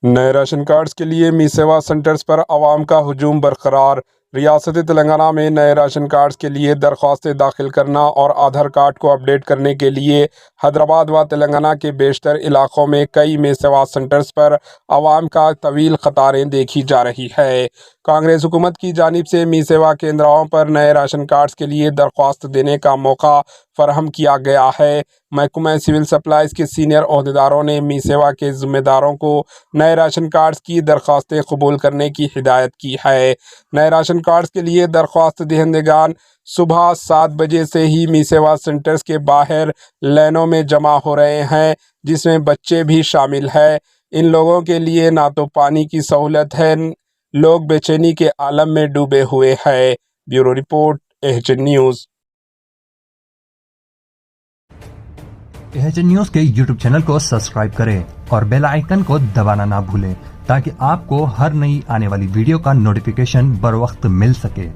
نئے ration cards کے لیے می سیوا سینٹرز پر عوام کا ہجوم برقرار۔ ریاست تلنگانہ میں نئے راشن کارڈز کے لیے درخواستیں داخل کرنا اور آدھار کارڈ کو اپڈیٹ کرنے کے لیے حیدرآباد و تلنگانہ کے بیشتر علاقوں میں کئی می سیوا سینٹرز پر عوام کا طویل قطاریں دیکھی جا رہی ہے۔ کانگریس حکومت کی جانب سے می سیوا کیندروں پر نئے راشن کارڈز کے لیے درخواست دینے کا موقع فراہم کیا گیا ہے۔ محکمہ سول سپلائز کے سینئر عہدیداروں نے می سیوا کے ذمہ داروں کو نئے راشن کارڈز کی درخواستیں قبول کرنے کی ہدایت کی ہے۔ نئے راشن کارڈز کے لیے درخواست دہندگان صبح 7 بجے سے ہی می سیوا سینٹرز کے باہر لائنوں میں جمع ہو رہے ہیں، جس میں بچے بھی شامل ہیں۔ ان لوگوں کے لیے نہ تو پانی کی سہولت ہے، لوگ بے چینی کے عالم میں ڈوبے ہوئے ہیں۔ Bureau report H news. H news کے یوٹیوب چینل کو سبسکرائب کریں اور بیل آئیکن کو دبانا نہ بھولیں تاکہ آپ کو ہر نئی آنے والی ویڈیو کا نوٹیفیکیشن بر وقت مل سکے۔